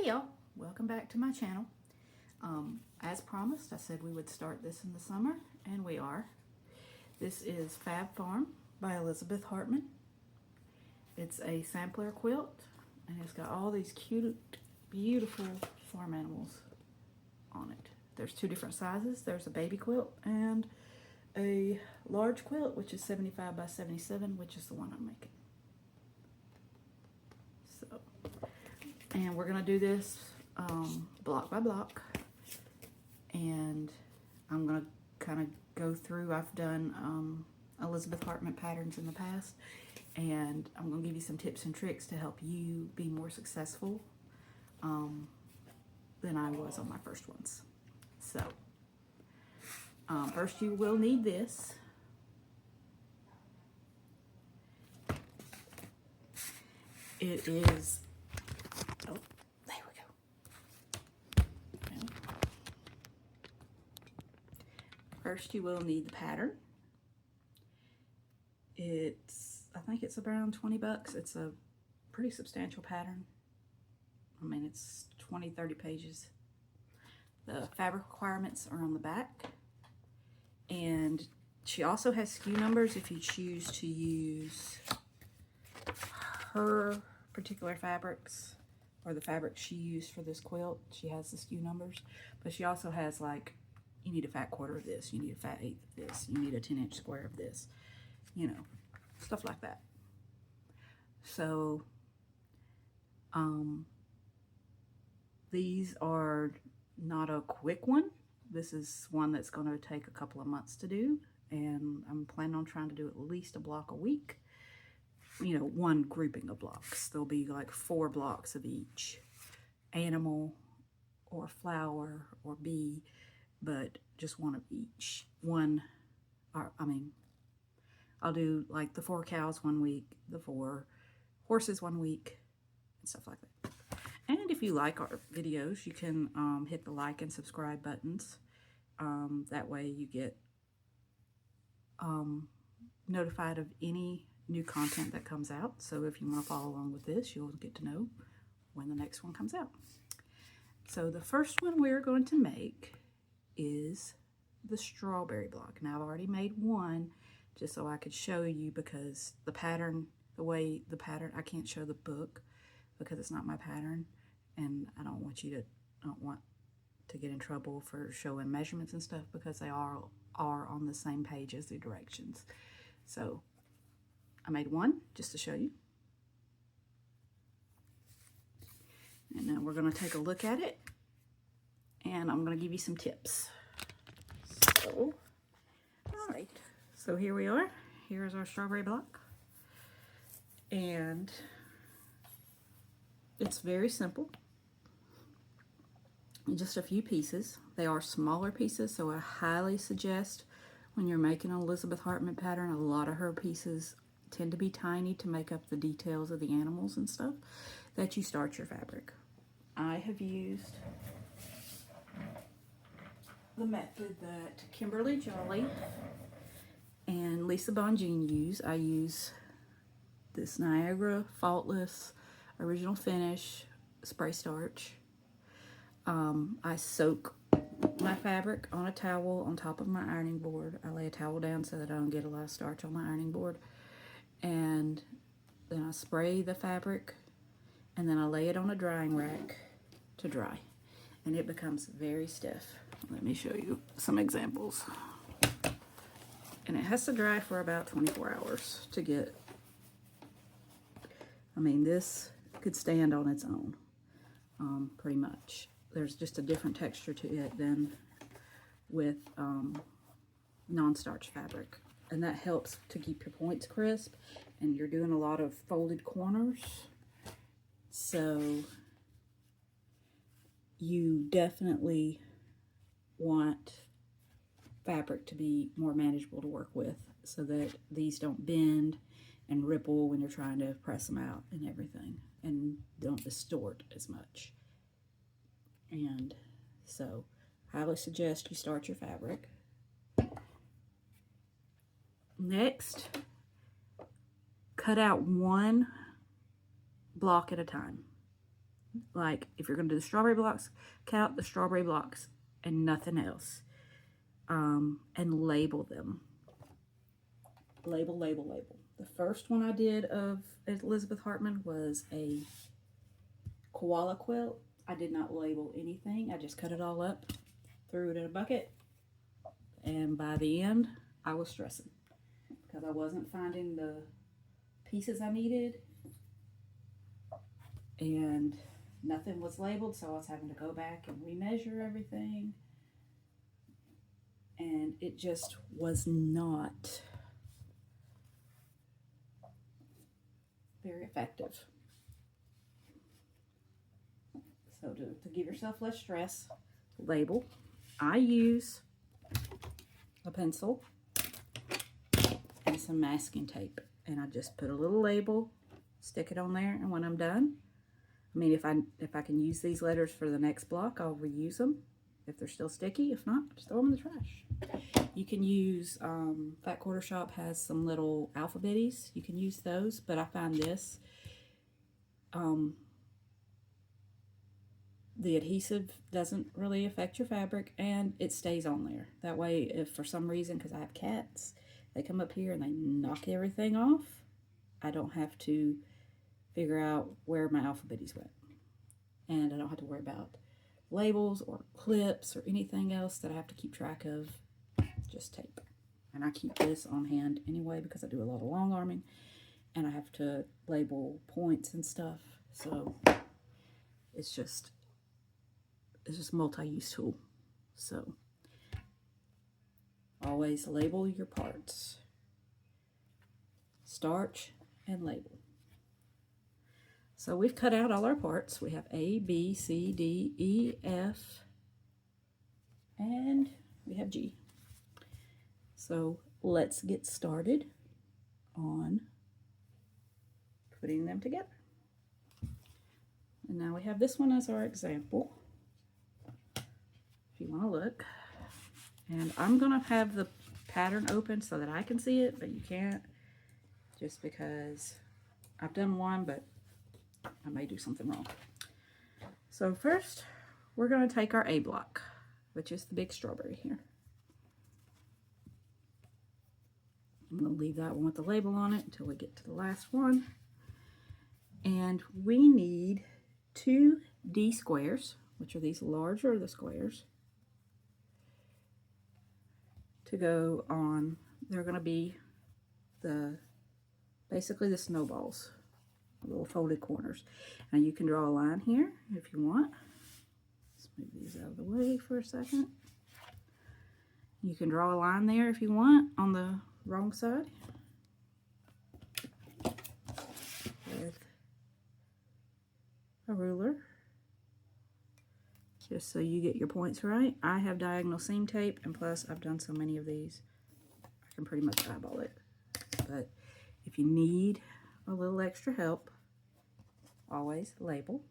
Hey y'all, welcome back to my channel. As promised, I said we would start this in the summer, and we are. This is Fab Farm by Elizabeth Hartman. It's a sampler quilt, and it's got all these cute, beautiful farm animals on it. There's two different sizes. There's a baby quilt and a large quilt, which is 75 by 77, which is the one I'm making. So, and we're gonna do this block by block, and I'm gonna kind of go through. I've done Elizabeth Hartman patterns in the past, and I'm gonna give you some tips and tricks to help you be more successful than I was on my first ones. So first you will need this. It is, oh, there we go. Okay. First you will need the pattern. I think it's around 20 bucks. It's a pretty substantial pattern. I mean, it's 20-30 pages. The fabric requirements are on the back. And she also has SKU numbers if you choose to use her particular fabrics or the fabric she used for this quilt. She has the SKU numbers, but she also has, like, you need a fat quarter of this, you need a fat eighth of this, you need a 10-inch square of this, you know, stuff like that. So these are not a quick one. This is one that's going to take a couple of months to do, and I'm planning on trying to do at least a block a week. You know, one grouping of blocks. There'll be like 4 blocks of each animal or flower or bee, but just one of each. I'll do like the 4 cows one week, the 4 horses one week, and stuff like that. And if you like our videos, you can hit the like and subscribe buttons. That way you get notified of any new content that comes out. So if you want to follow along with this, you'll get to know when the next one comes out. So the first one we're going to make is the strawberry block. Now, I've already made one just so I could show you, because the pattern, I can't show the book because it's not my pattern, and I don't want to get in trouble for showing measurements and stuff, because they are on the same page as the directions. So I made one just to show you. And now we're going to take a look at it, and I'm going to give you some tips. So, all right. So here we are. Here's our strawberry block. And it's very simple. Just a few pieces. They are smaller pieces, so I highly suggest when you're making an Elizabeth Hartman pattern, a lot of her pieces tend to be tiny to make up the details of the animals and stuff, that you start your fabric. I have used the method that Kimberly Jolly and Lisa Bonjean use. I use this Niagara Faultless Original Finish spray starch. I soak my fabric on a towel on top of my ironing board. I lay a towel down so that I don't get a lot of starch on my ironing board. And then I spray the fabric, and then I lay it on a drying rack to dry. And it becomes very stiff. Let me show you some examples. And it has to dry for about 24 hours to get, I mean, this could stand on its own, pretty much. There's just a different texture to it than with non-starch fabric. And that helps to keep your points crisp, and you're doing a lot of folded corners. So you definitely want fabric to be more manageable to work with, so that these don't bend and ripple when you're trying to press them out and everything, and don't distort as much. And so I highly suggest you start your fabric. Next, cut out one block at a time. Like if you're going to do the strawberry blocks, count the strawberry blocks and nothing else. And label them. Label, label, label. The first one I did of Elizabeth Hartman was a koala quilt. I did not label anything. I just cut it all up, threw it in a bucket, and by the end, I was stressing because I wasn't finding the pieces I needed, and nothing was labeled, so I was having to go back and remeasure everything, and it just was not very effective. So to give yourself less stress, label. I use a pencil and some masking tape, and I just put a little label, stick it on there, and when I'm done, I mean, if I can use these letters for the next block, I'll reuse them if they're still sticky. If not, just throw them in the trash. You can use, Fat Quarter Shop has some little alphabetties. You can use those, but I find this, the adhesive doesn't really affect your fabric, and it stays on there. That way, if for some reason, because I have cats, they come up here and they knock everything off, I don't have to figure out where my alphabetties went. And I don't have to worry about labels or clips or anything else that I have to keep track of. Just tape. And I keep this on hand anyway because I do a lot of long arming and I have to label points and stuff. So it's just multi-use tool. So always label your parts. Starch and label. So we've cut out all our parts. We have A, B, C, D, E, F, and we have G. So let's get started on putting them together. And now we have this one as our example, if you want to look. And I'm going to have the pattern open so that I can see it, but you can't, just because I've done one, but I may do something wrong. So first, we're going to take our A block, which is the big strawberry here. I'm going to leave that one with the label on it until we get to the last one. And we need 2 D squares, which are these larger of the squares, to go on. They're going to be basically the snowballs. Little folded corners. Now you can draw a line here if you want. Let's move these out of the way for a second. You can draw a line there if you want on the wrong side with a ruler, just so you get your points right. I have diagonal seam tape, and plus I've done so many of these, I can pretty much eyeball it. But if you need a little extra help, always label.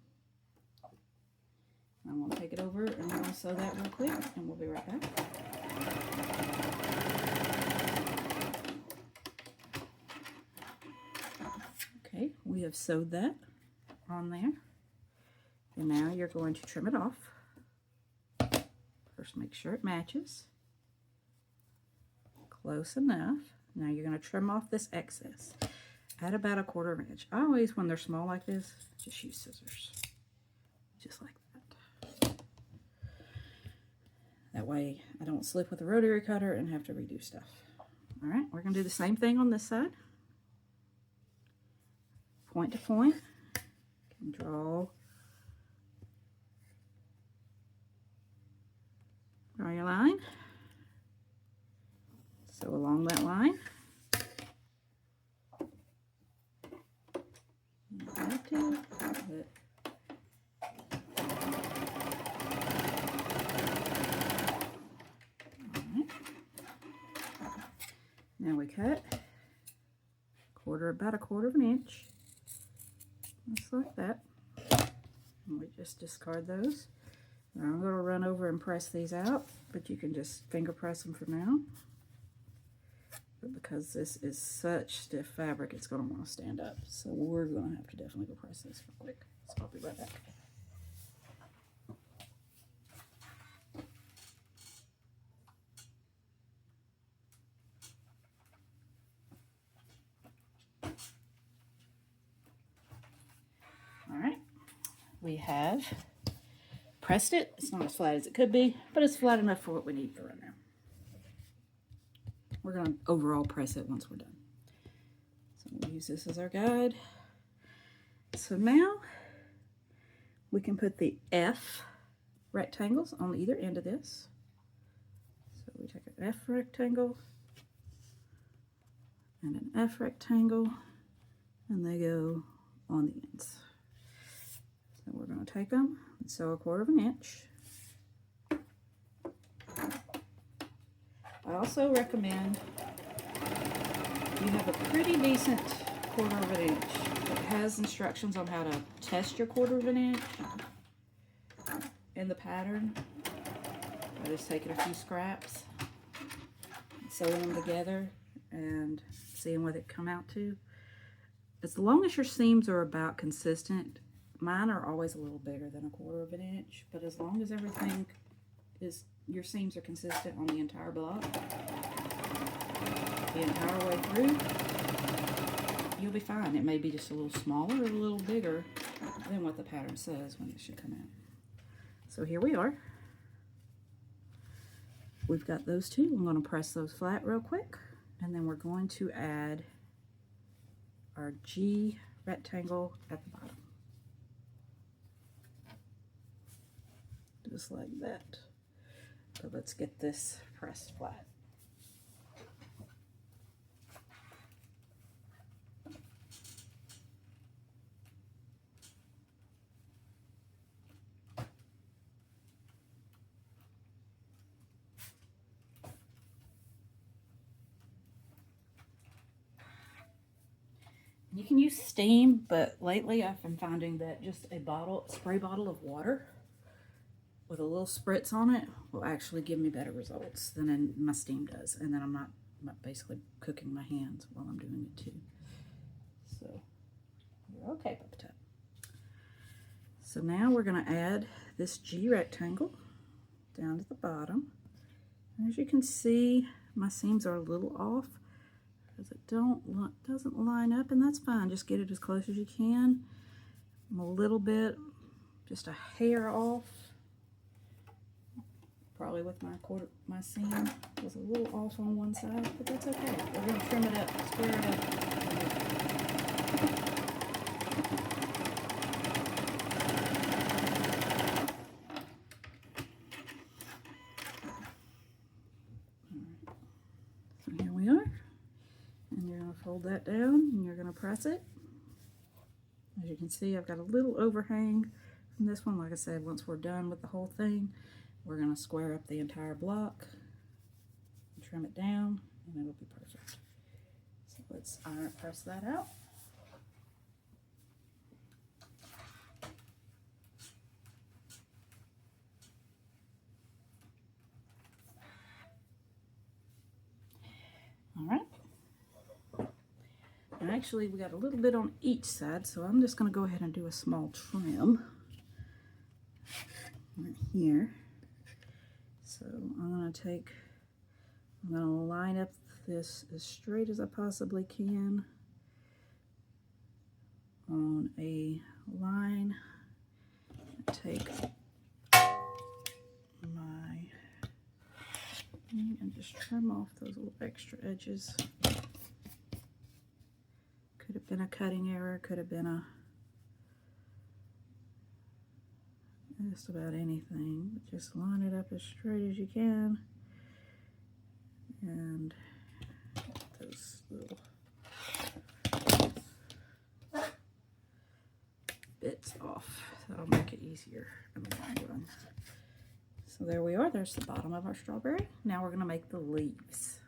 I'm going to take it over and I'm going to sew that real quick, and we'll be right back. Okay, we have sewed that on there, and now you're going to trim it off. First, make sure it matches close enough. Now you're going to trim off this excess at about 1/4 inch. I always, when they're small like this, just use scissors. Just like that. That way I don't slip with the rotary cutter and have to redo stuff. Alright, we're going to do the same thing on this side. Point to point. You can draw your line. So along that line, you have to put now we cut about 1/4 inch, just like that. And we just discard those. Now I'm going to run over and press these out, but you can just finger press them for now. But because this is such stiff fabric, it's going to want to stand up. So we're going to have to definitely go press this real quick. So I'll be right back. we have pressed it. It's not as flat as it could be, but it's flat enough for what we need for right now. We're going to overall press it once we're done. So we'll use this as our guide. So now we can put the F rectangles on either end of this. So we take an F rectangle and an F rectangle, and they go on the ends. So we're going to take them and sew 1/4 inch. I also recommend you have a pretty decent 1/4 inch. It has instructions on how to test your 1/4 inch in the pattern. I just taking a few scraps, sewing them together, and seeing what it come out to. As long as your seams are about consistent, mine are always a little bigger than 1/4 inch, but as long as everything is, your seams are consistent on the entire block, the entire way through, you'll be fine. It may be just a little smaller or a little bigger than what the pattern says when it should come out. So here we are. We've got those two. I'm going to press those flat real quick, and then we're going to add our G rectangle at the bottom. Just like that. But let's get this pressed flat. You can use steam, but lately I've been finding that just a spray bottle of water with a little spritz on it will actually give me better results than my steam does. And then I'm not basically cooking my hands while I'm doing it too. So you're okay, Puppy Tut. So now we're going to add this G rectangle down to the bottom. And as you can see, my seams are a little off because it doesn't line up, and that's fine. Just get it as close as you can. I'm a little bit, just a hair off. Probably with my seam was a little off on one side, but that's okay. We're going to trim it up, square it up. So here we are. And you're going to fold that down, and you're going to press it. As you can see, I've got a little overhang from this one. Like I said, once we're done with the whole thing, we're going to square up the entire block, and trim it down, and it'll be perfect. So let's iron press that out. All right. And actually, we got a little bit on each side, so I'm just going to go ahead and do a small trim right here. So I'm going to line up this as straight as I possibly can on a line. Take my and just trim off those little extra edges. Could have been a cutting error, could have been just about anything. Just line it up as straight as you can, and those little bits off. That'll make it easier in the long run. So there we are. There's the bottom of our strawberry. Now we're going to make the leaves.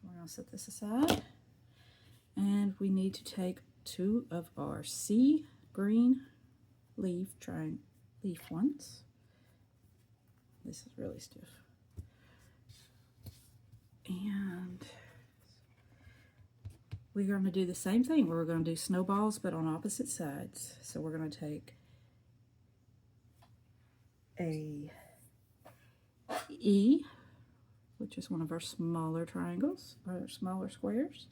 We're going to set this aside, and we need to take 2 of our sea green leaf ones. This is really stiff. And we're going to do the same thing. We're going to do snowballs, but on opposite sides. So we're going to take a E, which is one of our smaller triangles, or smaller squares,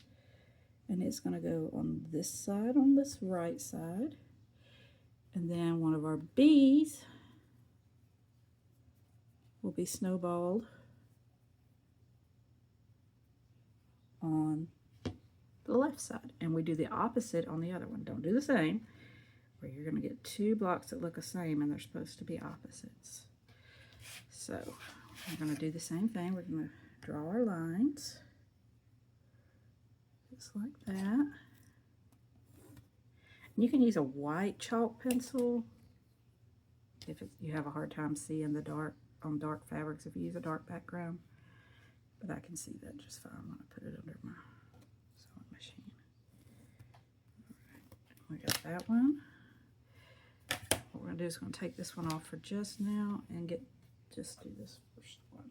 and it's going to go on this side, on this right side, And then one of our B's will be snowballed on the left side. And we do the opposite on the other one. Don't do the same, where you're going to get two blocks that look the same and they're supposed to be opposites. So we're going to do the same thing. We're going to draw our lines just like that. And you can use a white chalk pencil if you have a hard time seeing the dark on dark fabrics, if you use a dark background. But I can see that just fine when I put it under my sewing machine. All right, we got that one. What we're going to do is going to take this one off for just now and just do this first one.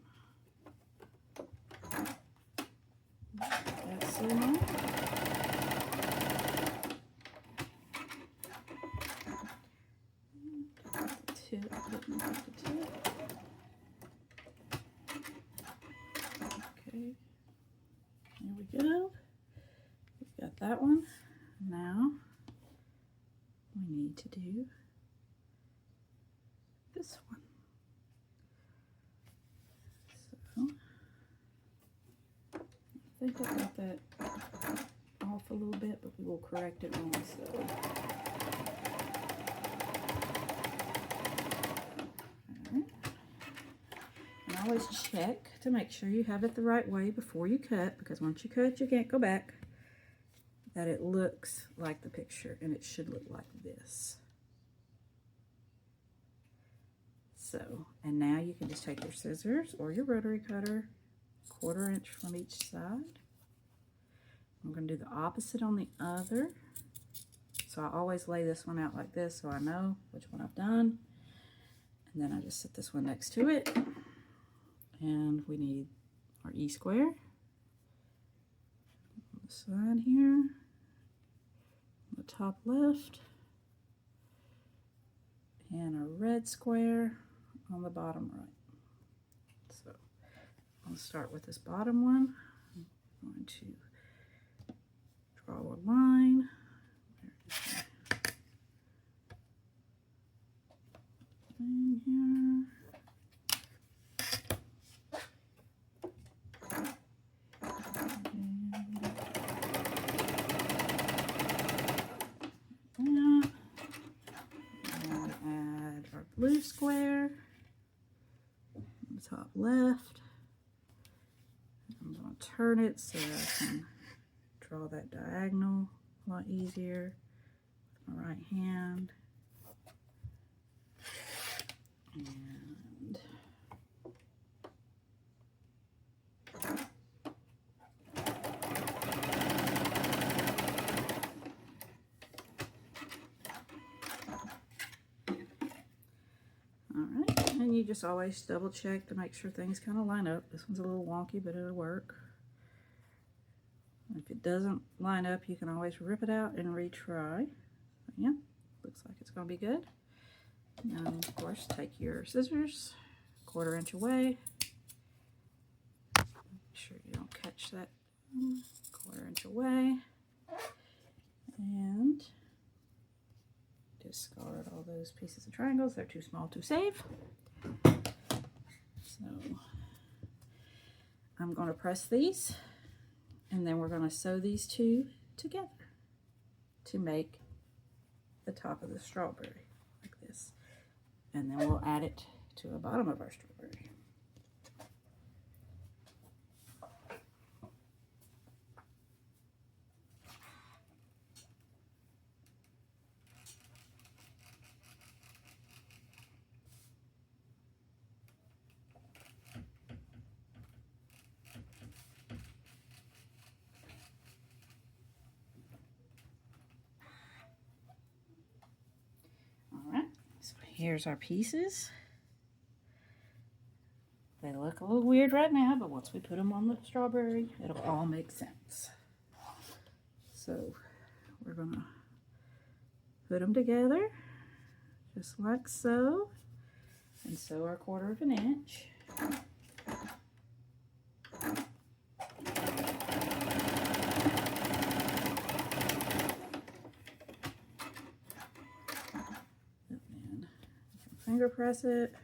That's it. Okay, there we go. We've got that one. Now we need to do this one. So I think I got that off a little bit, but we will correct it when we sew. Always check to make sure you have it the right way before you cut, because once you cut you can't go back, that it looks like the picture, and it should look like this. So, and now you can just take your scissors or your rotary cutter, 1/4 inch from each side. I'm going to do the opposite on the other. So I always lay this one out like this so I know which one I've done. And then I just set this one next to it. And we need our E square on the side here, on the top left, and a red square on the bottom right. So I'll start with this bottom one. I'm going to draw a line. In here. Blue square on the top left. I'm going to turn it so I can draw that diagonal a lot easier with my right hand. And alright, and you just always double check to make sure things kind of line up. This one's a little wonky, but it'll work. If it doesn't line up, you can always rip it out and retry. But yeah, looks like it's going to be good. And of course, take your scissors, 1/4 inch away. Make sure you don't catch that. 1/4 inch away. And discard all those pieces of triangles. They're too small to save. So I'm going to press these, and then we're going to sew these two together to make the top of the strawberry like this. And then we'll add it to the bottom of our strawberry. So here's our pieces. They look a little weird right now, but once we put them on the strawberry, it'll all make sense. So we're gonna put them together just like so, and sew our 1/4 inch. finger press it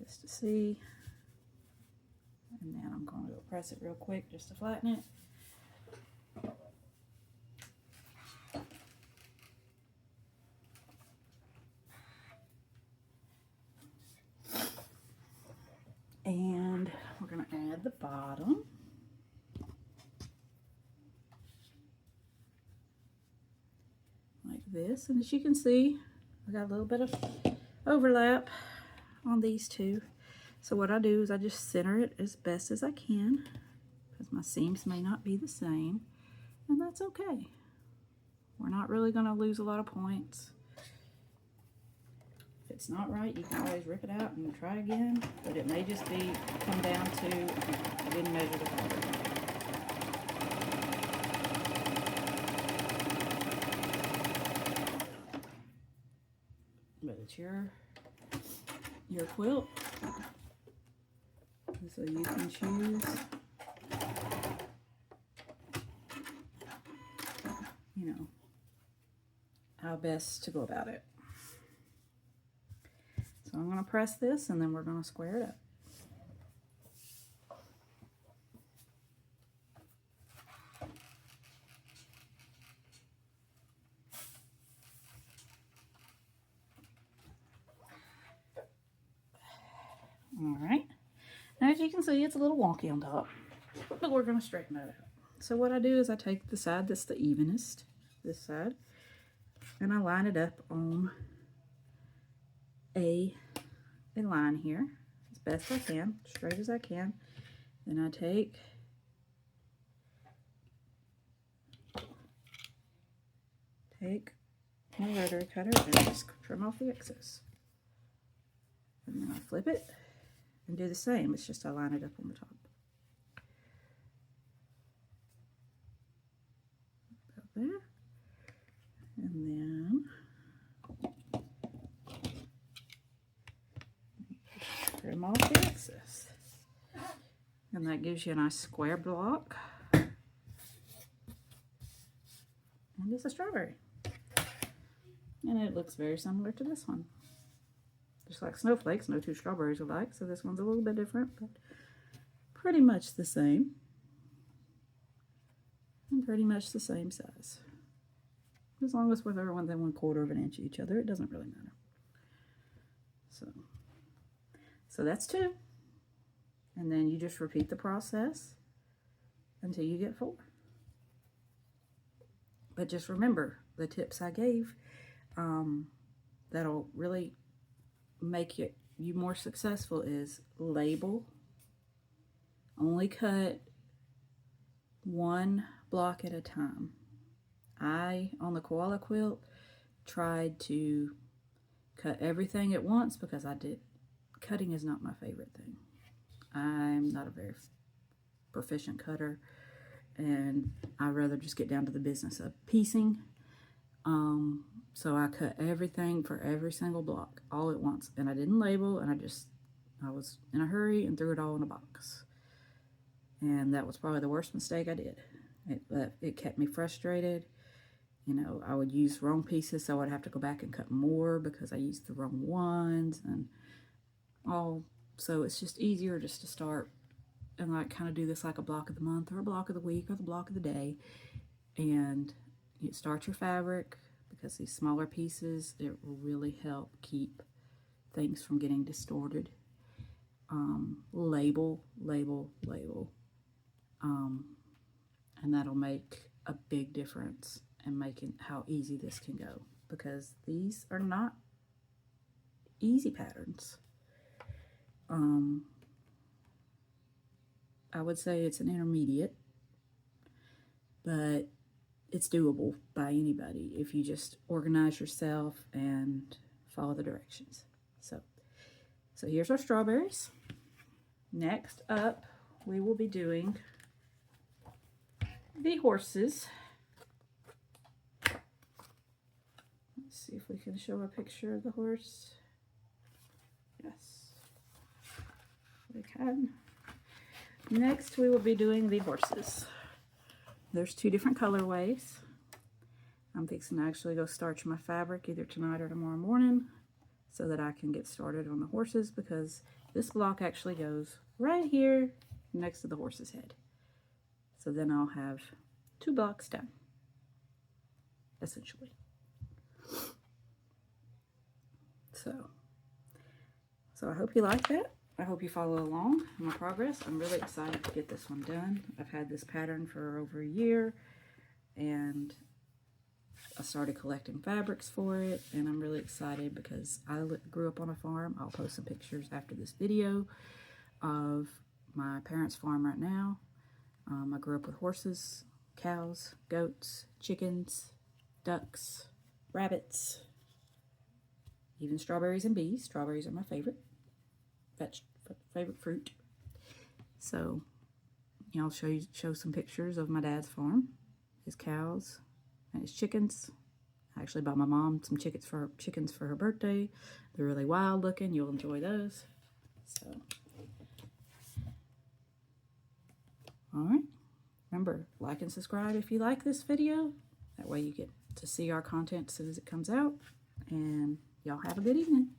just to see. And then I'm going to press it real quick just to flatten it. And we're going to add the bottom. Like this. And as you can see, I got a little bit of overlap on these two. So what I do is I just center it as best as I can, because my seams may not be the same, and that's okay. We're not really going to lose a lot of points. If it's not right, you can always rip it out and try again, but it may just come down to I didn't measure the fabric. But it's your quilt, so you can choose, you know, how best to go about it. So I'm going to press this, and then we're going to square it up. Alright, now as you can see, it's a little wonky on top, but we're going to straighten that out. So what I do is I take the side that's the evenest, this side, and I line it up on a line here as best I can, straight as I can. Then I take my rotary cutter and just trim off the excess. And then I flip it and do the same. It's just I line it up on the top. About there. And then trim off the excess. And that gives you a nice square block. And it's a strawberry. And it looks very similar to this one. Just like snowflakes, no two strawberries are alike, so this one's a little bit different, but pretty much the same. And pretty much the same size. As long as they're within 1/4 of an inch of each other, it doesn't really matter. So that's 2. And then you just repeat the process until you get 4. But just remember the tips I gave, that'll really make you more successful is label, only cut 1 block at a time. On the koala quilt, tried to cut everything at once because cutting is not my favorite thing. I'm not a very proficient cutter, and I'd rather just get down to the business of piecing. So I cut everything for every single block all at once, and I didn't label, and I was in a hurry and threw it all in a box. And that was probably the worst mistake I did. It kept me frustrated. You know, I would use wrong pieces, so I'd have to go back and cut more because I used the wrong ones and all. So it's just easier just to start and like kind of do this like a block of the month or a block of the week or the block of the day. And you start your fabric, because these smaller pieces, it will really help keep things from getting distorted. Label, label, label. And that'll make a big difference in making how easy this can go, because these are not easy patterns. I would say it's an intermediate, but it's doable by anybody if you just organize yourself and follow the directions. So here's our strawberries. Next up, we will be doing the horses. Let's see if we can show a picture of the horse. Yes, we can. Next, we will be doing the horses. There's 2 different colorways. I'm fixing to actually go starch my fabric either tonight or tomorrow morning. so that I can get started on the horses, because this block actually goes right here next to the horse's head. So then I'll have 2 blocks done, essentially. So I hope you like that. I hope you follow along in my progress. I'm really excited to get this one done. I've had this pattern for over a year, and I started collecting fabrics for it, and I'm really excited because I grew up on a farm. I'll post some pictures after this video of my parents' farm right now. I grew up with horses, cows, goats, chickens, ducks, rabbits, even strawberries and bees. Strawberries are my favorite fruit. So, you know, I'll show some pictures of my dad's farm, his cows, and his chickens. I actually bought my mom some chickens for her birthday. They're really wild looking. You'll enjoy those. So, all right. Remember, like and subscribe if you like this video. That way you get to see our content as soon as it comes out. And y'all have a good evening.